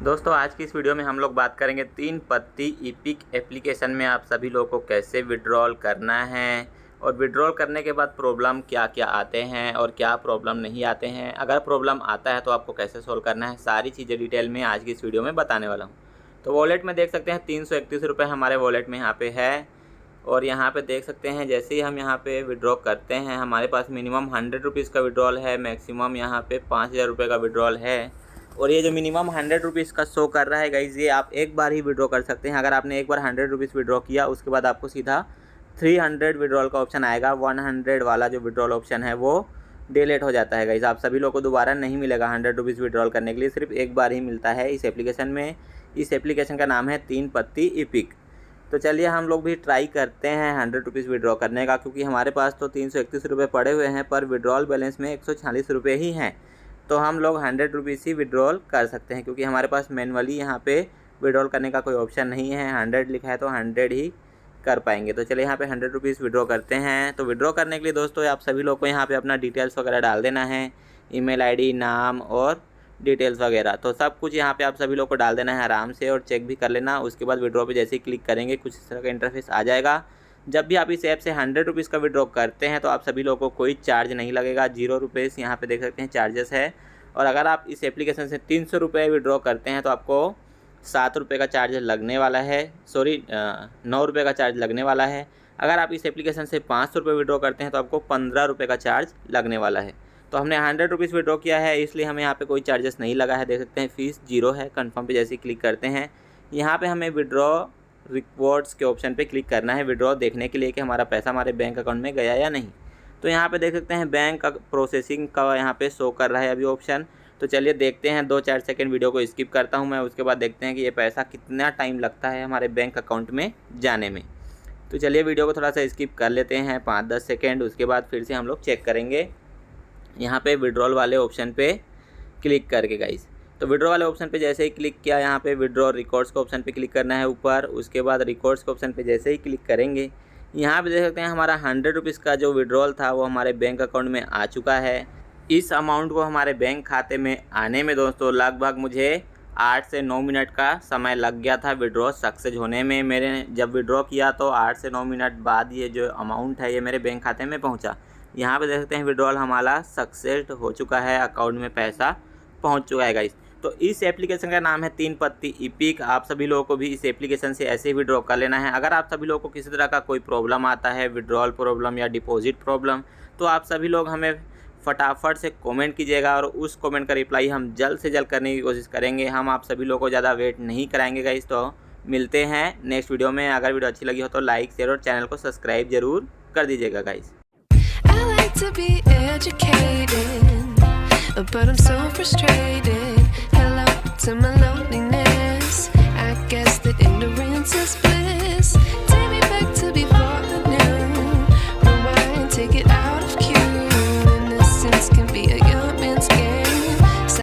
दोस्तों आज की इस वीडियो में हम लोग बात करेंगे 3 पत्ती ईपिक एप्लीकेशन में आप सभी लोगों को कैसे विड्रॉल करना है और विड्रॉल करने के बाद प्रॉब्लम क्या क्या आते हैं और क्या प्रॉब्लम नहीं आते हैं। अगर प्रॉब्लम आता है तो आपको कैसे सोल्व करना है, सारी चीज़ें डिटेल में आज की इस वीडियो में बताने वाला हूँ। तो वॉलेट में देख सकते हैं 331 रुपये हमारे वॉलेट में यहाँ पे है। और यहाँ पे देख सकते हैं जैसे ही हम यहाँ पे विड्रॉ करते हैं हमारे पास मिनिमम 100 रुपीज़ का विड्रॉल है, मैक्सिमम यहाँ पे 5000 रुपये का विड्रॉल है। और ये जो मिनिमम 100 रुपीज़ का शो कर रहा है गाइज़, ये आप एक बार ही विड्रॉ कर सकते हैं। अगर आपने एक बार 100 रुपीज़ विड्रॉ किया उसके बाद आपको सीधा 300 विड्रॉल का ऑप्शन आएगा। 100 वाला जो विड्रॉल ऑप्शन है वो डिलीट हो जाता है गाइज़। आप सभी लोगों को दोबारा नहीं मिलेगा 100 रुपीज़ विड्रॉल करने के लिए, सिर्फ एक बार ही मिलता है इस एप्लीकेशन में। इस एप्लीकेशन का नाम है 3 पत्ती ईपिक। तो चलिए हम लोग भी ट्राई करते हैं 100 रुपीज़ विड्रॉ करने का, क्योंकि हमारे पास तो 331 रुपये पड़े हुए हैं पर विड्रॉल बैलेंस में 146 रुपये ही हैं। तो हम लोग 100 रुपीज़ ही विड्रॉल कर सकते हैं, क्योंकि हमारे पास मैनुअली यहाँ पे विड्रॉल करने का कोई ऑप्शन नहीं है। 100 लिखा है तो 100 ही कर पाएंगे। तो चलिए यहाँ पे 100 रुपीज़ विड्रॉ करते हैं। तो विड्रॉ करने के लिए दोस्तों आप सभी लोग को यहाँ पे अपना डिटेल्स वगैरह डाल देना है, ईमेल आईडी, नाम और डिटेल्स वगैरह। तो सब कुछ यहाँ पे आप सभी लोग को डाल देना है आराम से और चेक भी कर लेना। उसके बाद विड्रॉ पे जैसे ही क्लिक करेंगे कुछ इस तरह का इंटरफेस आ जाएगा। जब भी आप इस ऐप से 100 रुपीज़ का विड्रॉ करते हैं तो आप सभी लोगों को कोई चार्ज नहीं लगेगा, 0 रुपीज़ यहाँ पे देख सकते हैं चार्जेस है। और अगर आप इस एप्लीकेशन से 300 रुपये विड्रॉ करते हैं तो आपको 7 रुपये का चार्ज लगने वाला है, 9 रुपये का चार्ज लगने वाला है। अगर आप इस एप्लीकेशन से 500 रुपये विड्रॉ करते हैं तो आपको 15 रुपये का चार्ज लगने वाला है। तो हमने 100 रुपीज़ विड्रॉ किया है इसलिए हमें यहाँ पे कोई चार्जेस नहीं लगा है। देख सकते हैं फीस 0 है। कन्फर्म पे जैसे ही क्लिक करते हैं यहाँ पे हमें विड्रॉ रिवॉर्ड्स के ऑप्शन पे क्लिक करना है, विड्रॉ देखने के लिए कि हमारा पैसा हमारे बैंक अकाउंट में गया या नहीं। तो यहाँ पे देख सकते हैं बैंक प्रोसेसिंग का यहाँ पे शो कर रहा है अभी ऑप्शन। तो चलिए देखते हैं, 2-4 सेकंड वीडियो को स्किप करता हूँ मैं, उसके बाद देखते हैं कि ये पैसा कितना टाइम लगता है हमारे बैंक अकाउंट में जाने में। तो चलिए वीडियो को थोड़ा सा स्किप कर लेते हैं 5-10 सेकेंड, उसके बाद फिर से हम लोग चेक करेंगे यहाँ पे विड्रॉल वाले ऑप्शन पे क्लिक करके गाइस। तो विड्रॉ वाले ऑप्शन पे जैसे ही क्लिक किया यहाँ पे विड्रॉ रिकॉर्ड्स के ऑप्शन पे क्लिक करना है ऊपर। उसके बाद रिकॉर्ड्स के ऑप्शन पे जैसे ही क्लिक करेंगे यहाँ पे देख सकते हैं हमारा 100 रुपीज़ का जो विड्रॉल था वो हमारे बैंक अकाउंट में आ चुका है। इस अमाउंट को हमारे बैंक खाते में आने में दोस्तों लगभग मुझे 8 से 9 मिनट का समय लग गया था विड्रॉ सक्सेस होने में। मैंने जब विड्रॉ किया तो 8 से 9 मिनट बाद ये जो अमाउंट है ये मेरे बैंक खाते में पहुंचा। यहाँ पे देख सकते हैं विड्रॉल हमारा सक्सेस हो चुका है, अकाउंट में पैसा पहुंच चुका है गाइस। तो इस एप्लीकेशन का नाम है 3 पत्ती ईपिक। आप सभी लोगों को भी इस एप्लीकेशन से ऐसे ही विड्रॉ कर लेना है। अगर आप सभी लोगों को किसी तरह का कोई प्रॉब्लम आता है, विड्रॉल प्रॉब्लम या डिपॉजिट प्रॉब्लम, तो आप सभी लोग हमें फटाफट से कमेंट कीजिएगा और उस कमेंट का रिप्लाई हम जल्द से जल्द करने की कोशिश करेंगे। हम आप सभी लोगों को ज़्यादा वेट नहीं कराएंगे गाइस। तो मिलते हैं नेक्स्ट वीडियो में। अगर वीडियो अच्छी लगी हो तो लाइक, शेयर और चैनल को सब्सक्राइब जरूर कर दीजिएगा guys. I like to be educated, but I'm so frustrated. Hello to my